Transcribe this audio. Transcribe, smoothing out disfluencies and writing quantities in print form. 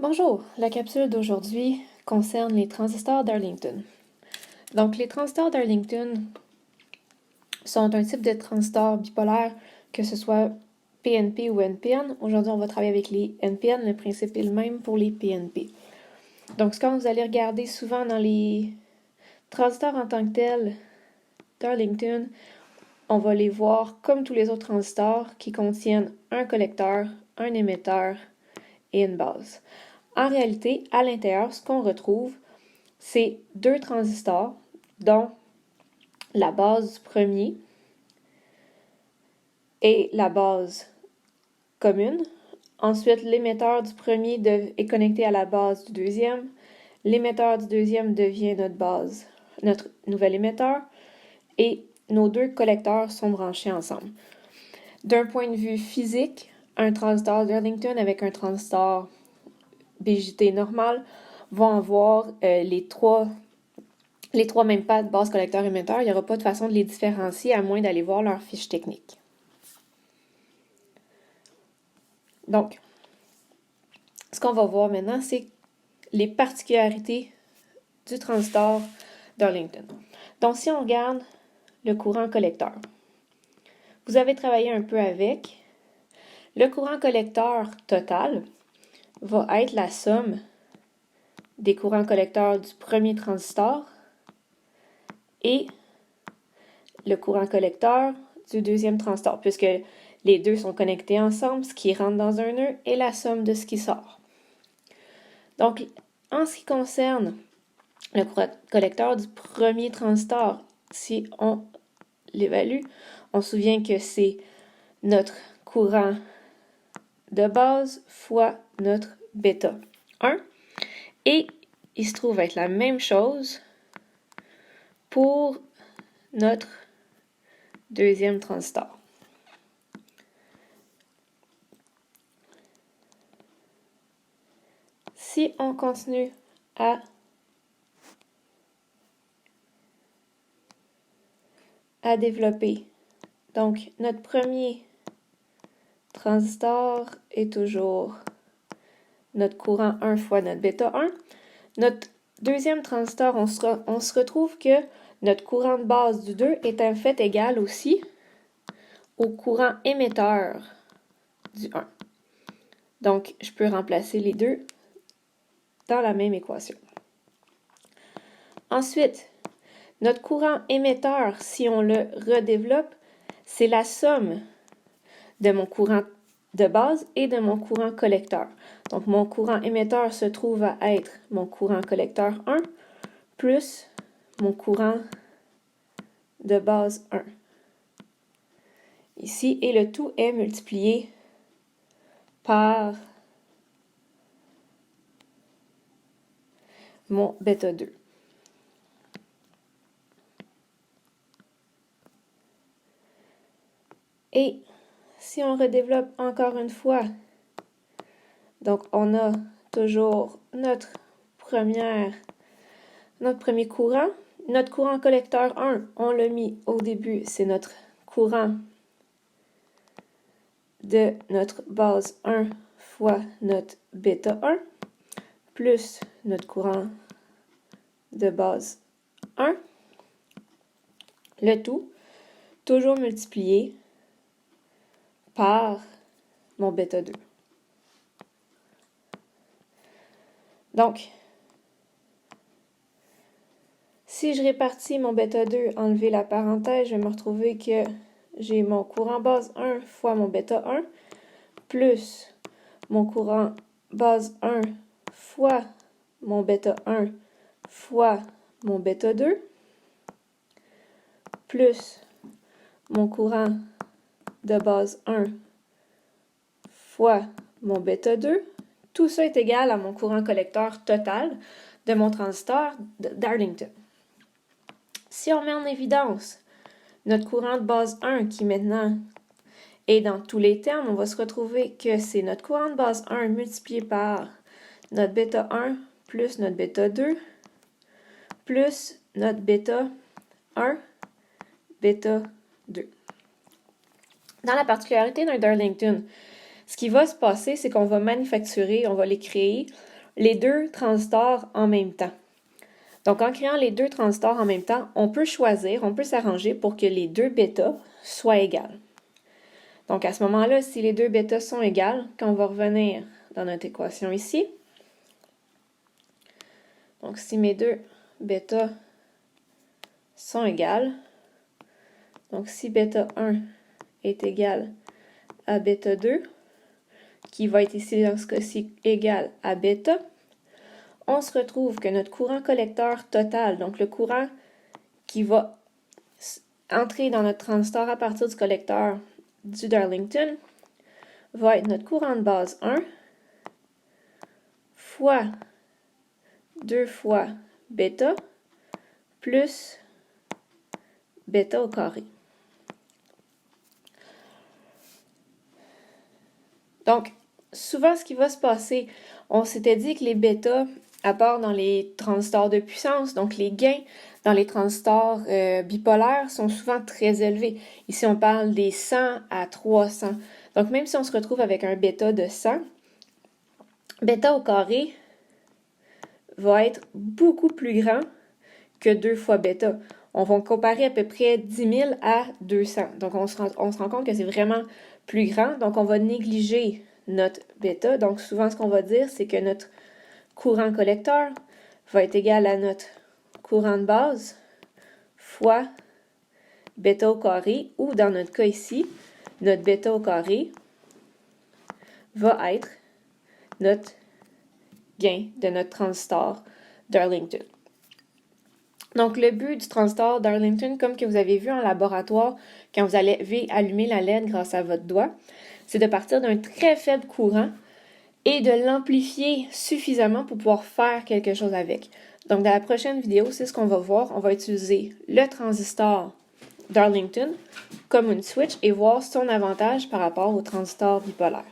Bonjour, la capsule d'aujourd'hui concerne les transistors d'Arlington. Donc, les transistors d'Arlington sont un type de transistor bipolaire, que ce soit PNP ou NPN. Aujourd'hui, on va travailler avec les NPN. Le principe est le même pour les PNP. Donc, ce que vous allez regarder souvent dans les transistors en tant que tels d'Arlington, on va les voir comme tous les autres transistors qui contiennent un collecteur, un émetteur et une base. En réalité, à l'intérieur, ce qu'on retrouve, c'est deux transistors, dont la base du premier et la base commune. Ensuite, l'émetteur du premier est connecté à la base du deuxième. L'émetteur du deuxième devient notre nouvel émetteur. Et nos deux collecteurs sont branchés ensemble. D'un point de vue physique, un transistor d'Arlington avec un transistor BJT normal vont avoir les trois mêmes pattes, base, collecteur, émetteur. Il n'y aura pas de façon de les différencier à moins d'aller voir leur fiche technique. Donc, ce qu'on va voir maintenant, c'est les particularités du transistor d'Arlington. Donc, si on regarde le courant collecteur, vous avez travaillé un peu avec. Le courant collecteur total va être la somme des courants collecteurs du premier transistor et le courant collecteur du deuxième transistor, puisque les deux sont connectés ensemble, ce qui rentre dans un nœud est la somme de ce qui sort. Donc, en ce qui concerne le courant collecteur du premier transistor, si on l'évalue, on se souvient que c'est notre courant de base fois notre bêta 1. Et il se trouve être la même chose pour notre deuxième transistor. Si on continue à développer, donc notre premier transistor est toujours notre courant 1 fois notre bêta 1. Notre deuxième transistor, on se retrouve que notre courant de base du 2 est en fait égal aussi au courant émetteur du 1. Donc, je peux remplacer les deux dans la même équation. Ensuite, notre courant émetteur, si on le redéveloppe, c'est la somme de mon courant de base et de mon courant collecteur. Donc, mon courant émetteur se trouve à être mon courant collecteur 1 plus mon courant de base 1. Ici, et le tout est multiplié par mon bêta 2. Et si on redéveloppe encore une fois, donc on a toujours notre premier courant. Notre courant collecteur 1, on l'a mis au début, c'est notre courant de notre base 1 fois notre bêta 1, plus notre courant de base 1. Le tout, toujours multiplié par mon bêta 2. Donc, si je répartis mon bêta 2, enlever la parenthèse, je vais me retrouver que j'ai mon courant base 1 fois mon bêta 1, plus mon courant base 1 fois mon bêta 1 fois mon bêta 2, plus mon courant de base 1 fois mon bêta 2. Tout ça est égal à mon courant collecteur total de mon transistor d'Arlington. Si on met en évidence notre courant de base 1 qui maintenant est dans tous les termes, on va se retrouver que c'est notre courant de base 1 multiplié par notre bêta 1 plus notre bêta 2 plus notre bêta 1, bêta 2. Dans la particularité d'un Darlington, ce qui va se passer, c'est qu'on va manufacturer, on va les créer, les deux transistors en même temps. Donc, en créant les deux transistors en même temps, on peut choisir, on peut s'arranger pour que les deux bêtas soient égales. Donc, à ce moment-là, si les deux bêtas sont égales, quand on va revenir dans notre équation ici, donc si mes deux bêtas sont égales, donc si bêta 1 est égal à bêta 2, qui va être ici dans ce cas-ci égal à bêta, on se retrouve que notre courant collecteur total, donc le courant qui va entrer dans notre transistor à partir du collecteur du Darlington, va être notre courant de base 1 fois 2 fois bêta plus bêta au carré. Donc, souvent, ce qui va se passer, on s'était dit que les bêtas, à part dans les transistors de puissance, donc les gains dans les transistors bipolaires sont souvent très élevés. Ici, on parle des 100 à 300. Donc, même si on se retrouve avec un bêta de 100, bêta au carré va être beaucoup plus grand que 2 fois bêta. On va comparer à peu près 10 000 à 200. Donc, on se rend compte que c'est vraiment plus grand. Donc, on va négliger notre bêta. Donc, souvent, ce qu'on va dire, c'est que notre courant collecteur va être égal à notre courant de base fois bêta au carré, ou dans notre cas ici, notre bêta au carré va être notre gain de notre transistor Darlington. Donc, le but du transistor Darlington, comme que vous avez vu en laboratoire, quand vous allez allumer la LED grâce à votre doigt, c'est de partir d'un très faible courant et de l'amplifier suffisamment pour pouvoir faire quelque chose avec. Donc, dans la prochaine vidéo, c'est ce qu'on va voir. On va utiliser le transistor Darlington comme une switch et voir son avantage par rapport au transistor bipolaire.